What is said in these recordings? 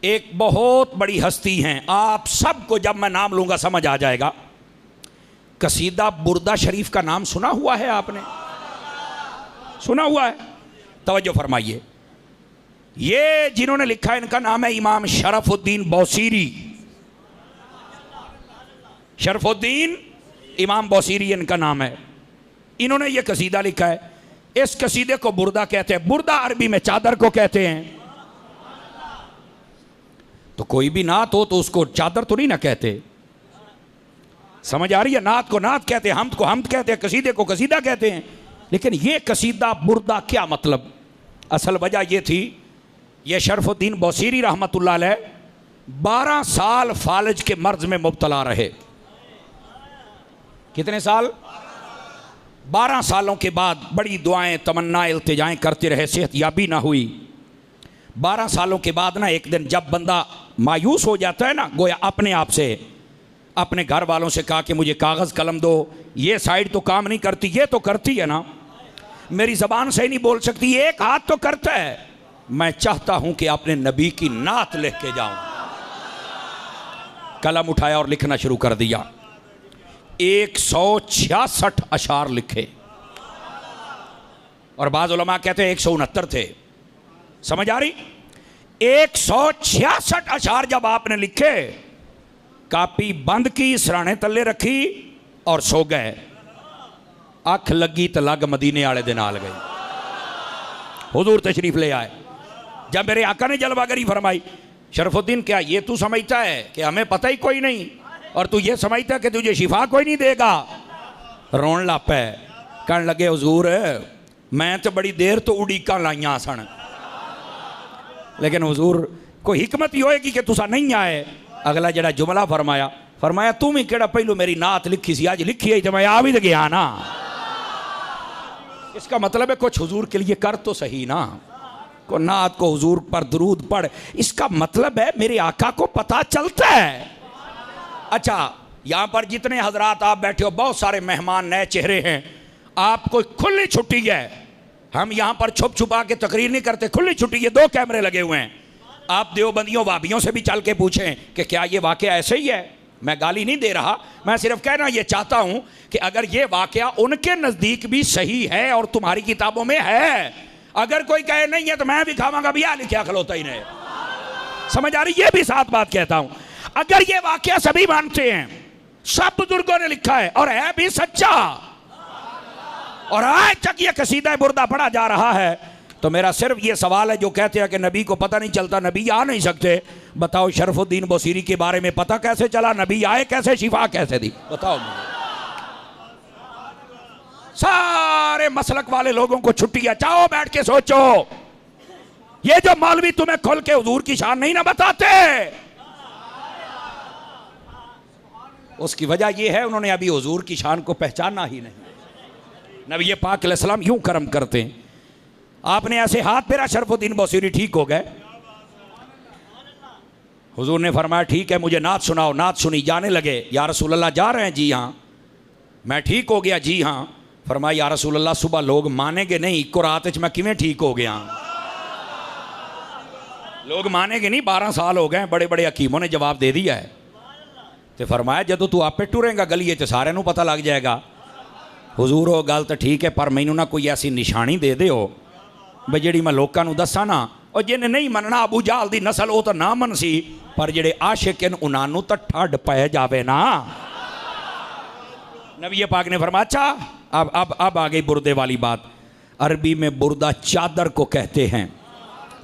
एक बहुत बड़ी हस्ती हैं, आप सबको जब मैं नाम लूंगा समझ आ जाएगा। कसीदा बुर्दा शरीफ का नाम सुना हुआ है आपने? सुना हुआ है? तवज्जो फरमाइए। ये जिन्होंने लिखा है इनका नाम है इमाम शरफुद्दीन बौसीरी। शरफुद्दीन इमाम बौसीरी इनका नाम है। इन्होंने ये कसीदा लिखा है। इस कसीदे को बुर्दा कहते हैं। बुर्दा अरबी में चादर को कहते हैं। तो कोई भी नात हो तो उसको चादर तो नहीं ना कहते। समझ आ रही है? नात को नात कहते हैं, हमद को हमद कहते हैं, कसीदे को कसीदा कहते हैं। लेकिन ये कसीदा बुर्दा क्या मतलब? असल वजह ये थी, ये शरफुद्दीन बौसीरी रहमतुल्लाह अलैह 12 साल फालज के मर्ज में मुब्तला रहे। कितने साल? 12 सालों के बाद बड़ी दुआएं तमन्ना इल्तिजाएं करते रहे, सेहत याबी ना हुई। 12 सालों के बाद ना एक दिन जब बंदा मायूस हो जाता है ना, गोया अपने आप से अपने घर वालों से कहा कि मुझे कागज़ कलम दो, ये साइड तो काम नहीं करती, ये तो करती है ना, मेरी ज़बान से ही नहीं बोल सकती, एक हाथ तो करता है, मैं चाहता हूं कि अपने नबी की नात लिख के जाऊं। कलम उठाया और लिखना शुरू कर दिया। 166 अशार लिखे, और बाज़ उलमा कहते हैं 169 थे। समझ आ रही? 166 अशार जब आपने लिखे, कापी बंद की, सराने तले रखी और सो गए। अख लगी तो लग मदीने वाले दिन नाल गई। हुजूर तशरीफ ले आए। जब मेरे आका ने जलवागरी फरमाई, शरफुद्दीन क्या ये तू समझता है कि हमें पता ही कोई नहीं, और तू ये समझता है कि तुझे शिफा कोई नहीं देगा? रोन ला पे, कहने लगे हुजूर मैं तो बड़ी देर तो उड़ीका लाइया सन, लेकिन हुजूर कोई हिकमत ही होएगी कि तुसा नहीं आए। अगला जड़ा जुमला फरमाया तू भी केड़ा पहलू मेरी नात लिखी सी, आज लिखी है तो मैं आ भी तो गया ना। इसका मतलब है कुछ हुजूर के लिए कर तो सही ना, को नात को हुजूर पर दरूद पढ़। इसका मतलब है मेरे आका को पता चलता है। अच्छा, यहां पर जितने हजरात आप बैठे हो, बहुत सारे मेहमान नए चेहरे हैं, आपको खुली छुट्टी है। हम यहां पर छुप छुपा के तकरीर नहीं करते, खुली छुट्टी है। 2 कैमरे लगे हुए हैं। आप देवबंदियों वाबियों से भी चल के पूछें कि क्या ये वाकया ऐसे ही है। मैं गाली नहीं दे रहा, मैं सिर्फ कहना ये चाहता हूं कि अगर ये वाकया उनके नजदीक भी सही है और तुम्हारी किताबों में है, अगर कोई कहे नहीं है तो मैं भी खावांगा भैया लिखा खलोता ही नहीं। समझ आ रही? ये भी साथ बात कहता हूं, अगर ये वाकया सभी मानते हैं, सब बुजुर्गों ने लिखा है और है भी सच्चा, और आज तक ये कसीदा बुर्दा पढ़ा जा रहा है, तो मेरा सिर्फ ये सवाल है, जो कहते हैं कि नबी को पता नहीं चलता, नबी आ नहीं सकते, बताओ शरफुद्दीन बौसीरी के बारे में पता कैसे चला? नबी आए कैसे? शिफा कैसे दी? बताओ मुझे। सारे मसलक वाले लोगों को छुट्टी है, जाओ बैठ के सोचो। ये जो मौलवी तुम्हें खोल के हुजूर की शान नहीं ना बताते, उसकी वजह यह है उन्होंने अभी हुजूर की शान को पहचाना ही नहीं। नबी पाक अलैहिस्सलाम यूं करम करते हैं। आपने ऐसे हाथ फेरा, शरफुद्दीन बौसीरी ठीक हो गए। हुजूर ने फरमाया ठीक है मुझे नात सुनाओ। नात सुनी, जाने लगे। या रसूल अल्लाह जा रहे हैं? जी हाँ। मैं ठीक हो गया? जी हाँ। फरमाया या रसूल अल्लाह सुबह लोग मानेंगे नहीं, इको रात मैं किवें ठीक हो गया? लोग मानेंगे नहीं, 12 साल हो गए, बड़े बड़े हकीमों ने जवाब दे दिया है। तो फरमाया जदों तू आपे टुरेगा गली तो सारे नूं पता लग जाएगा। हुजूर हो गल तो ठीक है, पर मैनू ना कोई ऐसी निशानी दे दिओ बई जिहड़ी मैं लोकां नूं दस्सां ना, और जिन्हें नहीं मनना अबू जहल दी नस्ल वो तो ना मन सी, पर जिहड़े आशिक हैं उन्हां नूं तो ठंड पै जावे ना। नबी पाक ने फरमाया अच्छा अब आ गई बुर्दे वाली बात। अरबी में बुर्दा चादर को कहते हैं।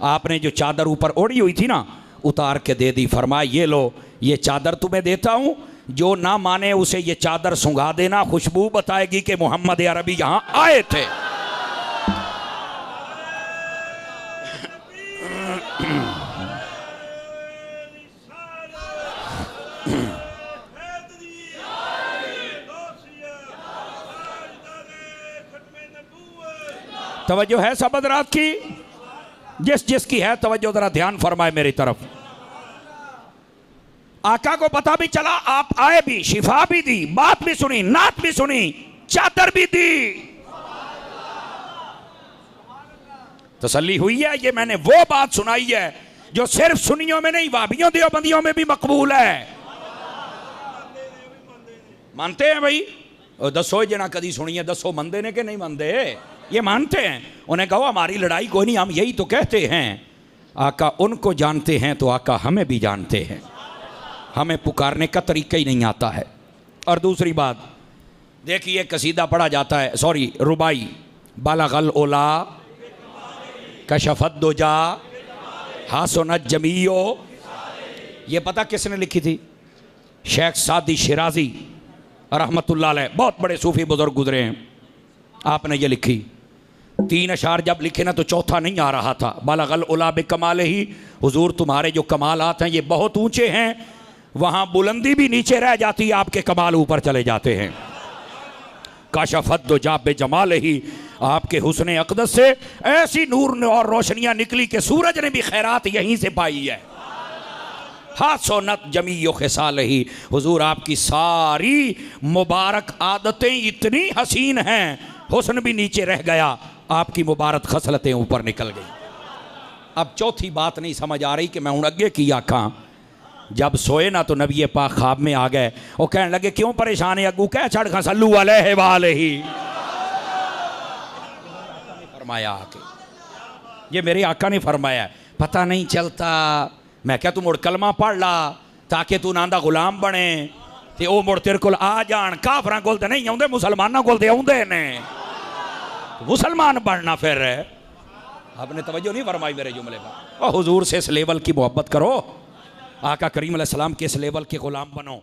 आपने जो चादर ऊपर ओढ़ी हुई थी ना, उतार के दे दी। फरमाया ये लो, ये चादर तुम्हें देता हूं, जो ना माने उसे ये चादर सुंघा देना, खुशबू बताएगी कि मोहम्मद अरबी यहां आए थे। तवज्जो है सब हज़रात की? जिस जिसकी है तवज्जो जरा ध्यान फरमाए मेरी तरफ। आका को पता भी चला, आप आए भी, शिफा भी दी, बात भी सुनी, नात भी सुनी, चादर भी दी। तसल्ली हुई है? ये मैंने वो बात सुनाई है जो सिर्फ सुन्नियों में नहीं वाबियों देवबंदियों में भी मकबूल है। मानते हैं भाई? दसो जना कदी सुनिए, दसो मनते ने कि नहीं मनते? ये मानते हैं। उन्हें कहो हमारी लड़ाई कोई नहीं, हम यही तो कहते हैं आका उनको जानते हैं तो आका हमें भी जानते हैं, हमें पुकारने का तरीका ही नहीं आता है। और दूसरी बात देखिए, कसीदा पढ़ा जाता है, सॉरी रुबाई, बालगल ओला कशफत दुजा हासुनत जमीयो, ये पता किसने लिखी थी? शेख सादी शिराजी रहमतुल्लाह अलैह, बहुत बड़े सूफी बुजुर्ग गुजरे हैं। आपने ये लिखी। 3 अशार जब लिखे ना तो चौथा नहीं आ रहा था। बालगल उला बे कमाल ही, हुजूर तुम्हारे जो कमालात हैं ये बहुत ऊंचे हैं, वहाँ बुलंदी भी नीचे रह जाती है, आपके कमाल ऊपर चले जाते हैं। काशफत दो जाबे जमाल ही, आपके हुस्न अक़दस से ऐसी नूर और रोशनियाँ निकली कि सूरज ने भी खैरात यहीं से पाई है। हासोनत जमीयो खिसाल ही, हुजूर आपकी सारी मुबारक आदतें इतनी हसीन हैं, हुस्न भी नीचे रह गया, आपकी मुबारक खसलतें ऊपर निकल गई। अब चौथी बात नहीं समझ आ रही कि मैं हूँ अगे की आखा। जब सोए ना तो नबी पाक ख्वाब में आ गए, वो कहने लगे क्यों परेशान है अगू, कह छड़ खसलू अलैहि वालैहि, फरमाया आके, ये मेरे आका ने फरमाया। पता नहीं चलता, मैं क्या तू मुड़ कलमा पढ़ ला ताकि तू नांदा गुलाम बने, ते ओ मुड़ तेरे कोल आ जान। काफरां कोल ते नहीं आउंदे, मुसलमानां कोल ते आउंदे ने, मुसलमान बनना। फिर आपने तवज्जो नहीं फरमाई मेरे जुमले पर। और हुजूर से इस लेवल की मोहब्बत करो, आका करीम अलैहिस्सलाम के इस लेवल के गुलाम बनो।